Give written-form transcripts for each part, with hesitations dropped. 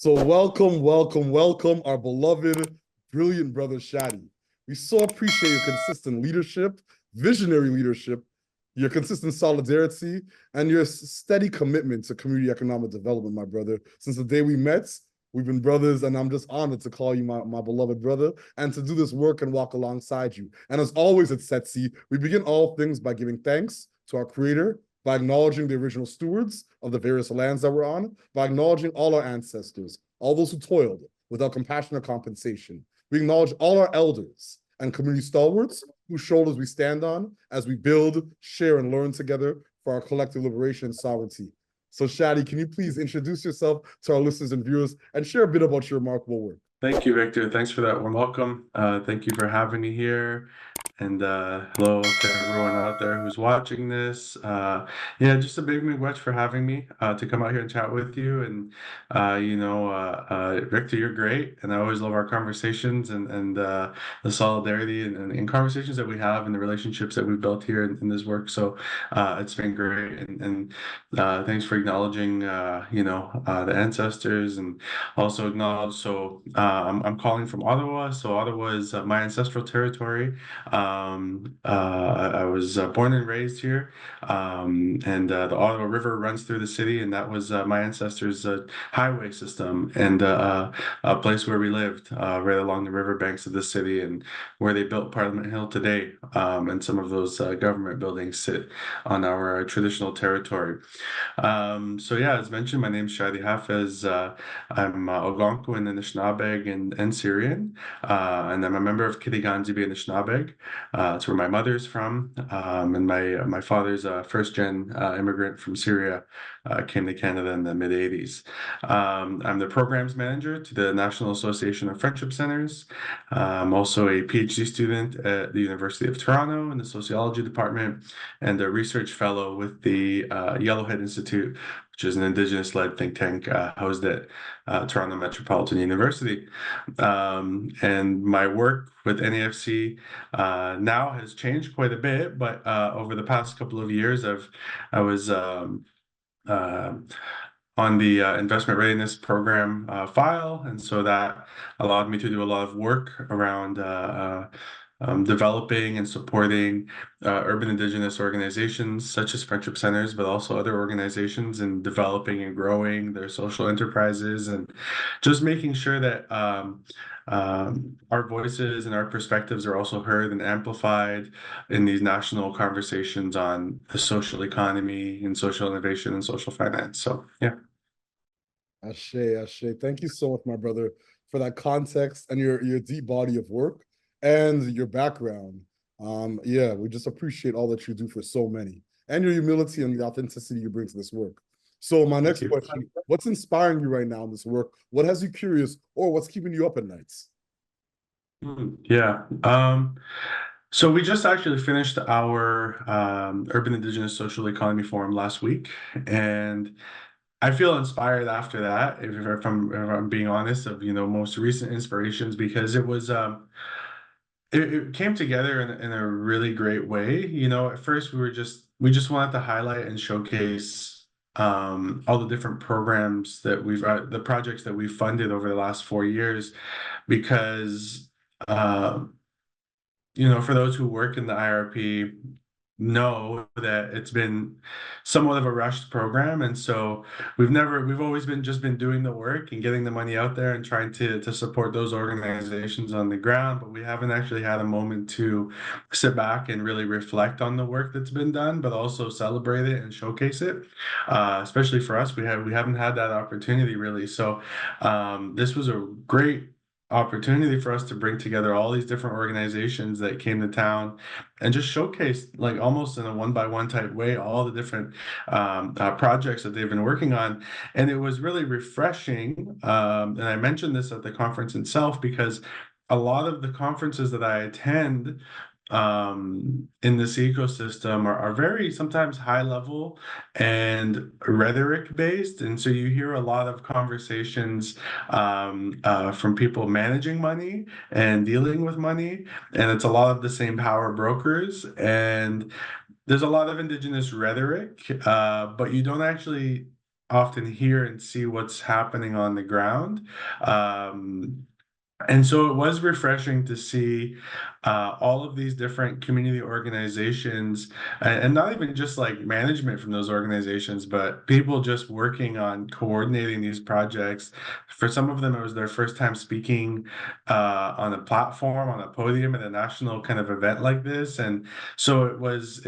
So welcome, our beloved, brilliant brother Shady. We so appreciate your consistent leadership, visionary leadership, your consistent solidarity, and your steady commitment to community economic development, my brother. Since the day we met, we've been brothers, and I'm just honored to call you my beloved brother and to do this work and walk alongside you. And as always at Setsi, we begin all things by giving thanks to our creator, by acknowledging the original stewards of the various lands that we're on, by acknowledging all our ancestors, all those who toiled without compassion or compensation. We acknowledge all our elders and community stalwarts whose shoulders we stand on as we build, share, and learn together for our collective liberation and sovereignty. So Shady, can you please introduce yourself to our listeners and viewers and share a bit about your remarkable work? Thank you, Victor. Thanks for that warm welcome. Thank you for having me here. And hello to everyone out there who's watching this. Yeah, just a big miigwech for having me to come out here and chat with you. And Victor, you're great, and I always love our conversations and the solidarity and conversations that we have and the relationships that we've built here in this work. So it's been great, and thanks for acknowledging the ancestors, and also acknowledge. So I'm calling from Ottawa. So Ottawa is my ancestral territory. I was born and raised here, and the Ottawa River runs through the city, and that was my ancestors' highway system, and a place where we lived right along the riverbanks of the city, and where they built Parliament Hill today. And some of those government buildings sit on our traditional territory. So yeah, as mentioned, my name is Shady Hafez. I'm Algonquin Anishinabe and Syrian, and I'm a member of Kitigan Zibi Anishnabeg. It's where my mother's from, and my father's a first-gen immigrant from Syria, came to Canada in the mid-'80s. I'm the programs manager to the National Association of Friendship Centers. I'm also a PhD student at the University of Toronto in the Sociology department, and a research fellow with the Yellowhead Institute, which is an Indigenous-led think tank housed at Toronto Metropolitan University. And my work with NAFC now has changed quite a bit, but over the past couple of years, I was on the Investment Readiness Program file, and so that allowed me to do a lot of work around developing and supporting urban Indigenous organizations such as friendship centers, but also other organizations in developing and growing their social enterprises, and just making sure that our voices and our perspectives are also heard and amplified in these national conversations on the social economy and social innovation and social finance. So, yeah. Ashe, Ashe. Thank you so much, my brother, for that context and your deep body of work and your background. Yeah, we just appreciate all that you do for so many, and your humility and the authenticity you bring to this work. So my next question, what's inspiring you right now in this work? What has you curious, or what's keeping you up at nights? Yeah. So we just actually finished our Urban Indigenous Social Economy Forum last week, and I feel inspired after that, if I'm being honest, of most recent inspirations, because it was it came together in a really great way. At first we just wanted to highlight and showcase all the different programs that the projects that we've funded over the last 4 years, because for those who work in the IRP know that it's been somewhat of a rushed program, and so we've always been doing the work and getting the money out there and trying to support those organizations on the ground, but we haven't actually had a moment to sit back and really reflect on the work that's been done, but also celebrate it and showcase it. Especially for us, we haven't had that opportunity really. So this was a great opportunity for us to bring together all these different organizations that came to town and just showcase, like almost in a one-by-one type way, all the different projects that they've been working on. And it was really refreshing. And I mentioned this at the conference itself, because a lot of the conferences that I attend in this ecosystem are very sometimes high level and rhetoric based, and so you hear a lot of conversations from people managing money and dealing with money, and it's a lot of the same power brokers, and there's a lot of Indigenous rhetoric, but you don't actually often hear and see what's happening on the ground. And so it was refreshing to see all of these different community organizations, and not even just like management from those organizations, but people just working on coordinating these projects. For some of them, it was their first time speaking on a platform, on a podium at a national kind of event like this. And so it was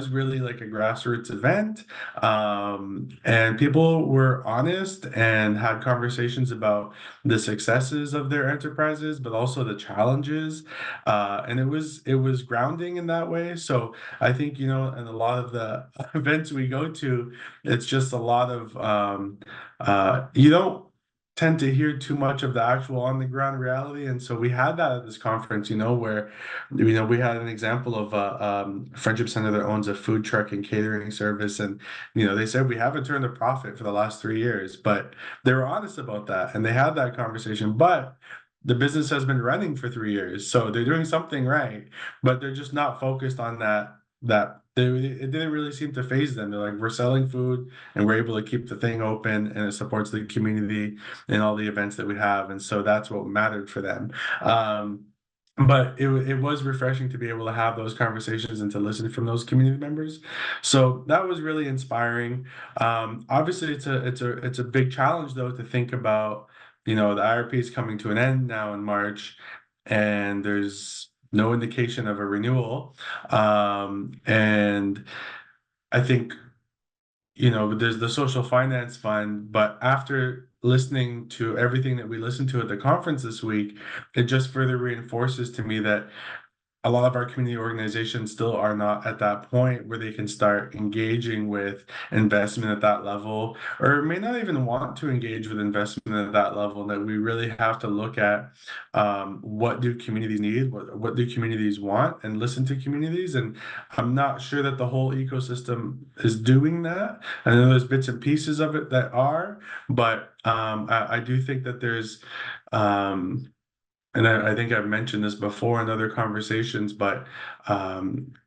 really like a grassroots event. And people were honest and had conversations about the successes of their enterprises, but also the challenges. And it was grounding in that way. So I think, in a lot of the events we go to, it's just a lot of you don't tend to hear too much of the actual on the ground reality. And so we had that at this conference, where we had an example of a friendship center that owns a food truck and catering service. And they said we haven't turned a profit for the last 3 years, but they were honest about that, and they had that conversation. But the business has been running for 3 years, so they're doing something right, but they're just not focused on it didn't really seem to phase them. They're like, we're selling food and we're able to keep the thing open, and it supports the community and all the events that we have. And so that's what mattered for them. But it was refreshing to be able to have those conversations and to listen from those community members. So that was really inspiring. Obviously, it's a big challenge though to think about. The IRP is coming to an end now in March, and there's no indication of a renewal. And I think there's the social finance fund, but after listening to everything that we listened to at the conference this week, it just further reinforces to me that a lot of our community organizations still are not at that point where they can start engaging with investment at that level, or may not even want to engage with investment at that level. That we really have to look at what do communities need, what do communities want, and listen to communities. And I'm not sure that the whole ecosystem is doing that. I know there's bits and pieces of it that are, but I do think that there's and I think I've mentioned this before in other conversations, but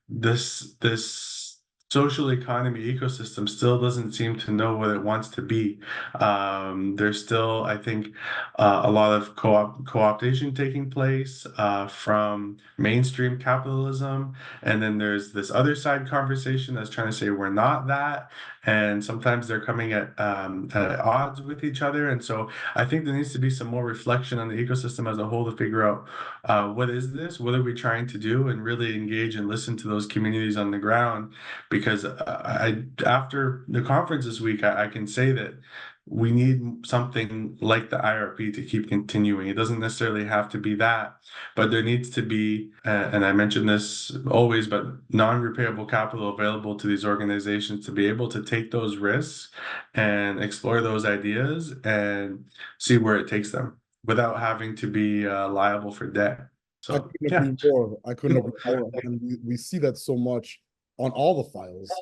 this social economy ecosystem still doesn't seem to know what it wants to be. There's still, I think, a lot of co-optation taking place from mainstream capitalism, and then there's this other side conversation that's trying to say we're not that, and sometimes they're coming at odds with each other. And so I think there needs to be some more reflection on the ecosystem as a whole to figure out what is this, what are we trying to do, and really engage and listen to those communities on the ground. Because after the conference this week, I can say that we need something like the IRP to keep continuing. It doesn't necessarily have to be that, but there needs to be, and I mention this always, but non-repayable capital available to these organizations to be able to take those risks and explore those ideas and see where it takes them without having to be liable for debt. I So couldn't yeah. agree more. I couldn't agree more. And we see that so much on all the files,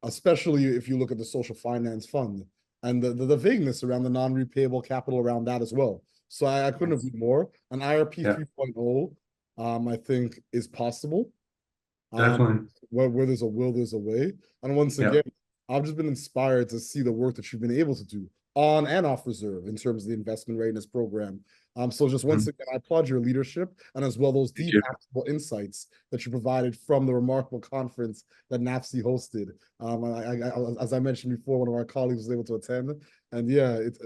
especially if you look at the social finance fund and the vagueness around the non-repayable capital around that as well. So I couldn't agree more. An IRP Yeah. 3.0, I think, is possible. Definitely. Where there's a will, there's a way. And once again, I've just been inspired to see the work that you've been able to do on and off reserve in terms of the Investment Readiness Program. So just once again, I applaud your leadership and as well those deep, actionable insights that you provided from the remarkable conference that NAFC hosted. As I mentioned before, one of our colleagues was able to attend, and yeah, it's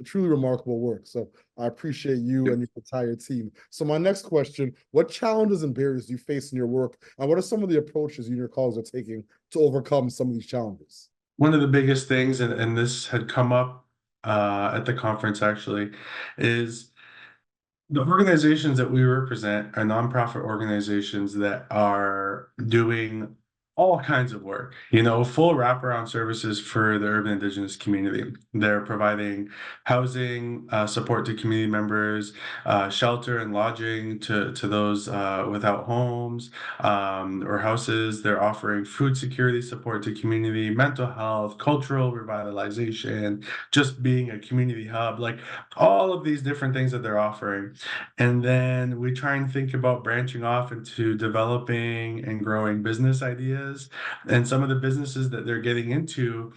truly remarkable work. So I appreciate you and your entire team. So my next question: what challenges and barriers do you face in your work, and what are some of the approaches you and your colleagues are taking to overcome some of these challenges? One of the biggest things, and this had come up at the conference actually, is the organizations that we represent are nonprofit organizations that are doing all kinds of work, full wraparound services for the urban indigenous community. They're providing housing, support to community members, shelter and lodging to those without homes or houses. They're offering food security support to community, mental health, cultural revitalization, just being a community hub, like all of these different things that they're offering. And then we try and think about branching off into developing and growing business ideas. And some of the businesses that they're getting into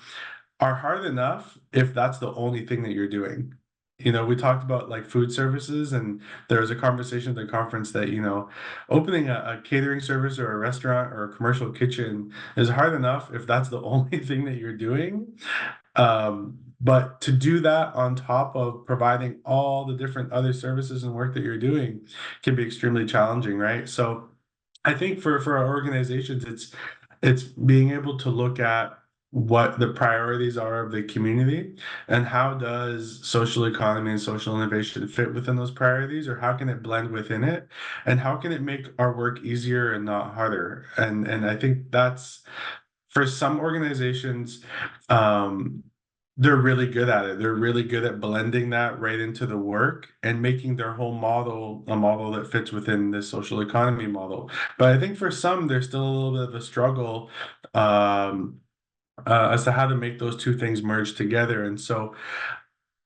are hard enough if that's the only thing that you're doing. You know, we talked about like food services, and there was a conversation at the conference that, you know, opening a catering service or a restaurant or a commercial kitchen is hard enough if that's the only thing that you're doing. But to do that on top of providing all the different other services and work that you're doing can be extremely challenging, right? So I think for our organizations, it's being able to look at what the priorities are of the community and how does social economy and social innovation fit within those priorities, or how can it blend within it, and how can it make our work easier and not harder. And I think that's, for some organizations, um, they're really good at it. They're really good at blending that right into the work and making their whole model a model that fits within this social economy model. But I think for some, there's still a little bit of a struggle as to how to make those two things merge together. And so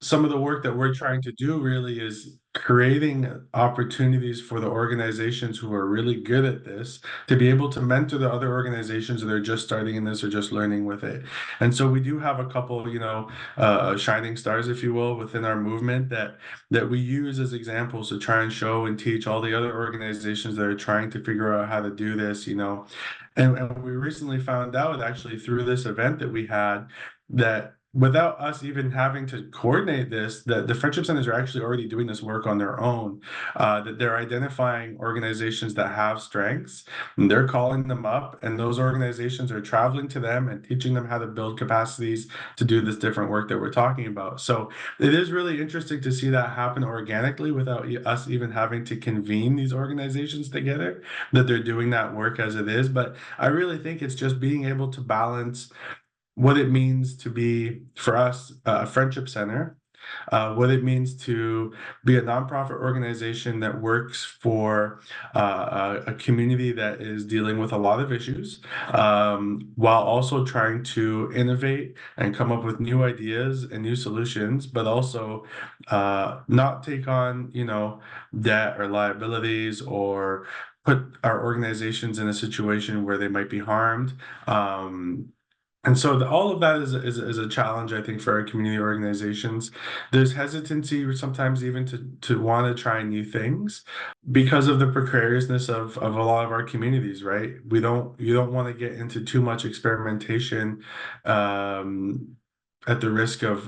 some of the work that we're trying to do really is creating opportunities for the organizations who are really good at this to be able to mentor the other organizations that are just starting in this or just learning with it. And so we do have a couple, you know, shining stars, if you will, within our movement that we use as examples to try and show and teach all the other organizations that are trying to figure out how to do this, you know. And we recently found out, actually, through this event that we had, that without us even having to coordinate this, that the friendship centers are actually already doing this work on their own, that they're identifying organizations that have strengths, and they're calling them up, and those organizations are traveling to them and teaching them how to build capacities to do this different work that we're talking about. So it is really interesting to see that happen organically without us even having to convene these organizations together, that they're doing that work as it is. But I really think it's just being able to balance what it means to be, for us, a friendship center, what it means to be a nonprofit organization that works for a community that is dealing with a lot of issues, while also trying to innovate and come up with new ideas and new solutions, but also not take on, you know, debt or liabilities, or put our organizations in a situation where they might be harmed. And so all of that is a challenge, I think, for our community organizations. There's hesitancy sometimes even to want to try new things because of the precariousness of a lot of our communities, right? You don't want to get into too much experimentation at the risk of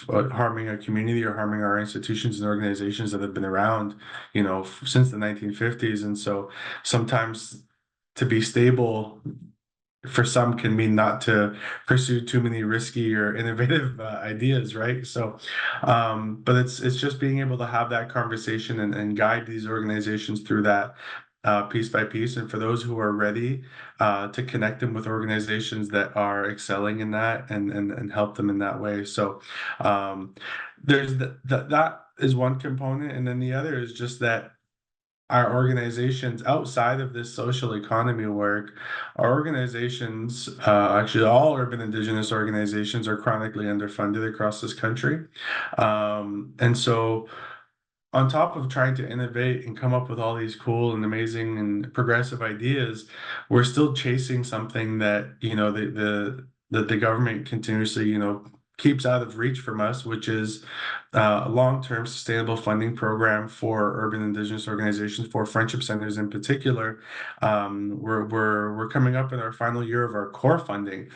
harming a community or harming our institutions and organizations that have been around, you know, since the 1950s. And so sometimes to be stable for some can mean not to pursue too many risky or innovative ideas, right? So, but it's just being able to have that conversation and guide these organizations through that piece by piece. And for those who are ready, to connect them with organizations that are excelling in that and help them in that way. So, there's that is one component, and then the other is just that our organizations outside of this social economy work, our organizations, actually all urban indigenous organizations, are chronically underfunded across this country. And so on top of trying to innovate and come up with all these cool and amazing and progressive ideas, we're still chasing something that, you know, that the government continuously, you know, keeps out of reach from us, which is a long-term sustainable funding program for urban indigenous organizations, for friendship centers in particular. We're coming up in our final year of our core funding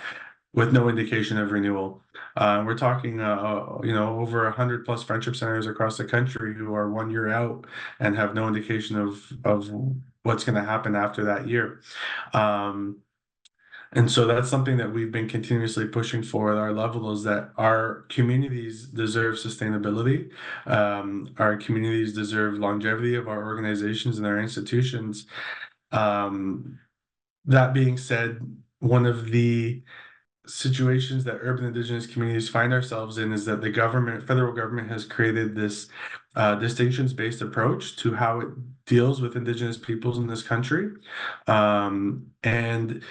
with no indication of renewal. We're talking, you know, over 100 plus friendship centers across the country who are 1 year out and have no indication of what's going to happen after that year. And so that's something that we've been continuously pushing for at our level, is that our communities deserve sustainability. Our communities deserve longevity of our organizations and our institutions. That being said, one of the situations that urban indigenous communities find ourselves in is that the government, federal government, has created this distinctions-based approach to how it deals with indigenous peoples in this country. And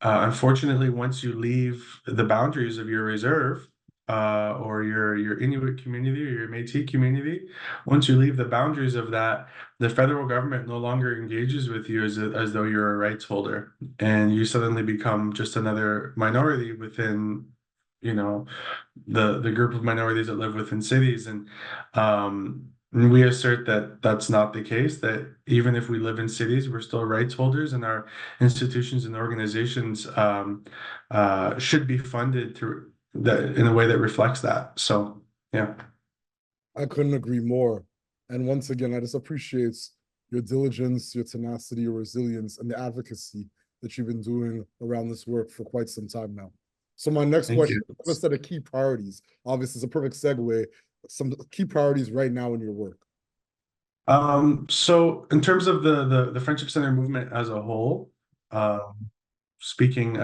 unfortunately, once you leave the boundaries of your reserve, or your Inuit community or your Métis community, once you leave the boundaries of that, the federal government no longer engages with you as though you're a rights holder, and you suddenly become just another minority within the group of minorities that live within cities. And we assert that that's not the case, that even if we live in cities, we're still rights holders, and our institutions and organizations should be funded through that in a way that reflects that. So, yeah. I couldn't agree more. And once again, I just appreciate your diligence, your tenacity, your resilience, and the advocacy that you've been doing around this work for quite some time now. So my next question, a set of key priorities. Obviously, it's a perfect segue. Some key priorities right now in your work. So in terms of the Friendship Center movement as a whole, speaking,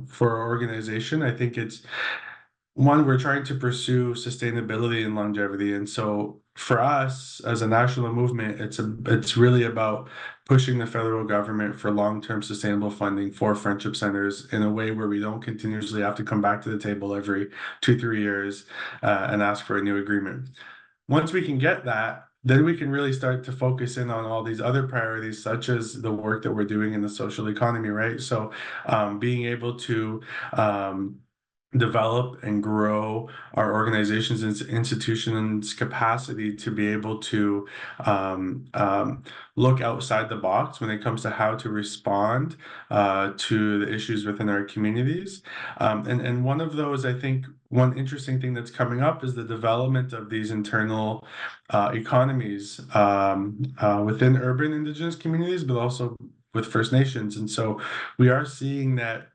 for our organization, I think it's one, we're trying to pursue sustainability and longevity. And so for us as a national movement, it's really about pushing the federal government for long-term sustainable funding for friendship centers in a way where we don't continuously have to come back to the table every 2-3 years and ask for a new agreement. Once we can get that, then we can really start to focus in on all these other priorities, such as the work that we're doing in the social economy, right? So being able to develop and grow our organizations and institutions' capacity to be able to look outside the box when it comes to how to respond to the issues within our communities. And one of those, I think, one interesting thing that's coming up is the development of these internal economies within urban Indigenous communities, but also with First Nations. And so we are seeing that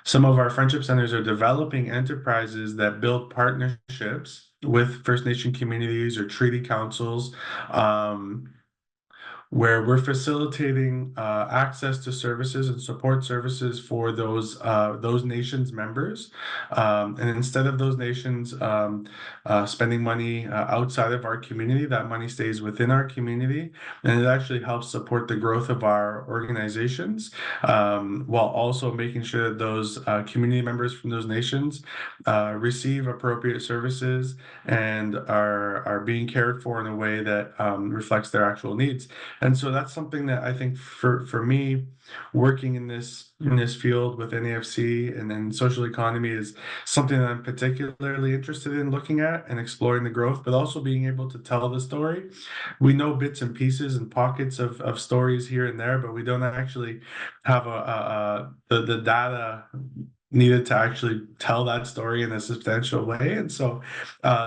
some of our friendship centers are developing enterprises that build partnerships with First Nation communities or treaty councils, where we're facilitating access to services and support services for those nations members. And instead of those nations spending money outside of our community, that money stays within our community, and it actually helps support the growth of our organizations, while also making sure that those community members from those nations receive appropriate services and are being cared for in a way that reflects their actual needs. And so that's something that I think for me, working in this field with NAFC and then social economy is something that I'm particularly interested in looking at and exploring the growth, but also being able to tell the story. We know bits and pieces and pockets of stories here and there, but we don't actually have the data needed to actually tell that story in a substantial way. And so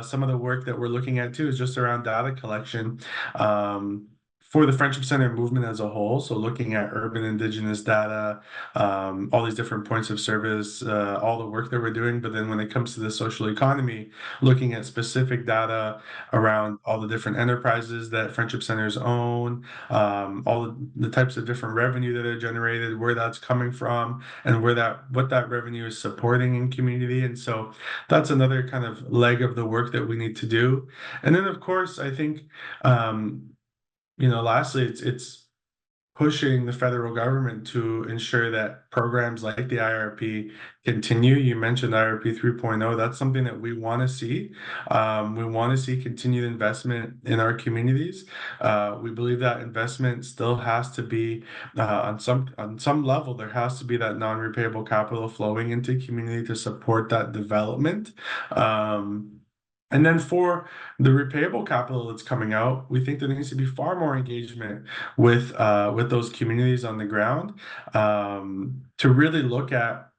some of the work that we're looking at too is just around data collection for the Friendship Center movement as a whole. So looking at urban Indigenous data, all these different points of service, all the work that we're doing. But then when it comes to the social economy, looking at specific data around all the different enterprises that Friendship Centers own, all the types of different revenue that are generated, where that's coming from, and what that revenue is supporting in community. And so that's another kind of leg of the work that we need to do. And then, of course, I think lastly, it's pushing the federal government to ensure that programs like the IRP continue. You mentioned IRP 3.0. That's something that we want to see. We want to see continued investment in our communities. We believe that investment still has to be on some level. There has to be that non-repayable capital flowing into community to support that development. And then for the repayable capital that's coming out, we think there needs to be far more engagement with those communities on the ground, to really look at,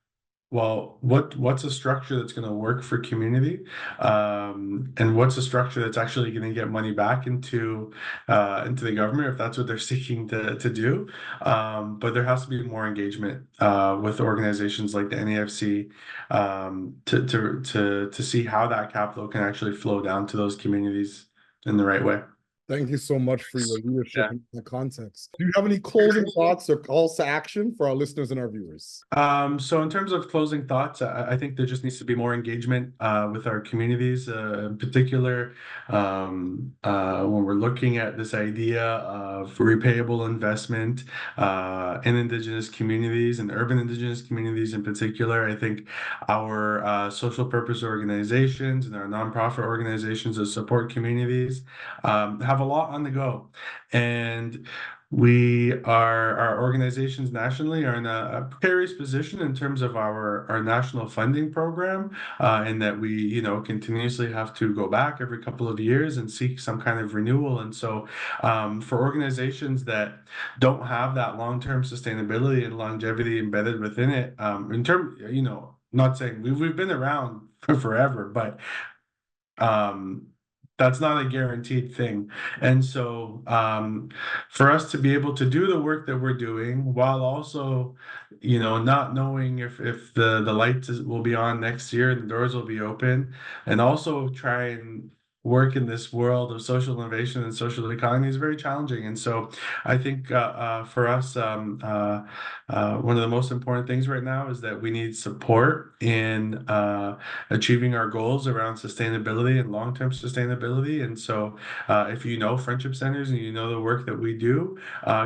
well, what's a structure that's going to work for community, and what's a structure that's actually going to get money back into the government if that's what they're seeking to do. But there has to be more engagement with organizations like the NAFC to see how that capital can actually flow down to those communities in the right way. Thank you so much for your leadership in the context. Do you have any closing thoughts or calls to action for our listeners and our viewers? So in terms of closing thoughts, I think there just needs to be more engagement with our communities, in particular, when we're looking at this idea of repayable investment in Indigenous communities and urban Indigenous communities in particular. I think our social purpose organizations and our nonprofit organizations that support communities have a lot on the go. And our organizations nationally are in a precarious position in terms of our national funding program, in that we, you know, continuously have to go back every couple of years and seek some kind of renewal. And so for organizations that don't have that long-term sustainability and longevity embedded within it, in term, you know, not saying we've been around for forever, but that's not a guaranteed thing. And so for us to be able to do the work that we're doing while also, you know, not knowing if the lights will be on next year and the doors will be open, and also try and work in this world of social innovation and social economy is very challenging. And so I think for us, one of the most important things right now is that we need support in achieving our goals around sustainability and long-term sustainability. And so if you know friendship centers and you know the work that we do,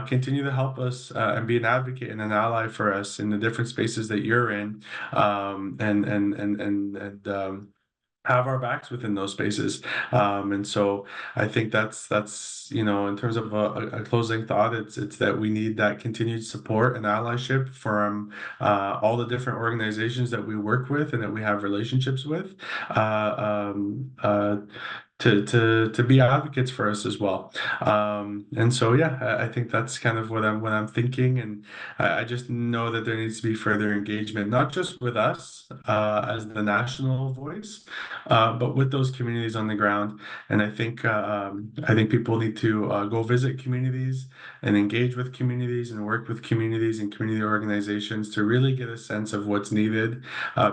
continue to help us and be an advocate and an ally for us in the different spaces that you're in, and have our backs within those spaces. And so I think that's, you know, in terms of a closing thought, it's that we need that continued support and allyship from all the different organizations that we work with and that we have relationships with, to be advocates for us as well. And so yeah, I think that's kind of what I'm thinking, and I just know that there needs to be further engagement, not just with us as the national voice, but with those communities on the ground. And I think people need to go visit communities and engage with communities and work with communities and community organizations to really get a sense of what's needed,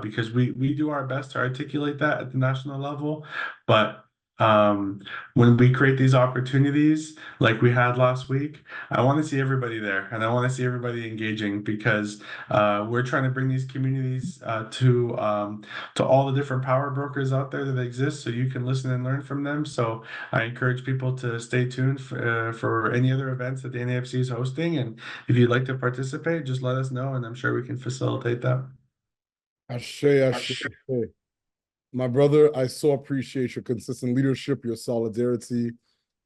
because we do our best to articulate that at the national level, but when we create these opportunities like we had last week, I want to see everybody there, and I want to see everybody engaging, because we're trying to bring these communities to all the different power brokers out there that exist, so you can listen and learn from them. So I encourage people to stay tuned for any other events that the NAFC is hosting, and if you'd like to participate, just let us know, and I'm sure we can facilitate that. Ashe, ashe, ashe. My brother, I so appreciate your consistent leadership, your solidarity,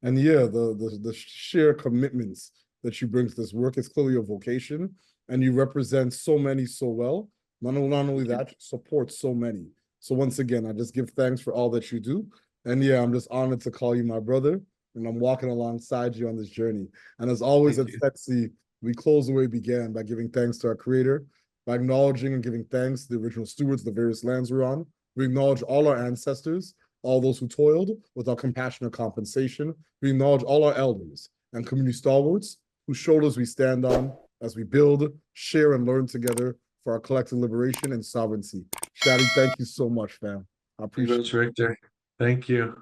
and yeah, the sheer commitments that you bring to this work. It's clearly your vocation, and you represent so many so well. Not only that, you support so many. So once again, I just give thanks for all that you do. And yeah, I'm just honored to call you my brother, and I'm walking alongside you on this journey. And as always at Setsi, we close the way we began by giving thanks to our creator, by acknowledging and giving thanks to the original stewards of the various lands we're on. We acknowledge all our ancestors, all those who toiled without compassionate compensation. We acknowledge all our elders and community stalwarts whose shoulders we stand on as we build, share, and learn together for our collective liberation and sovereignty. Shady, thank you so much, fam. I appreciate it. Richter. Thank you.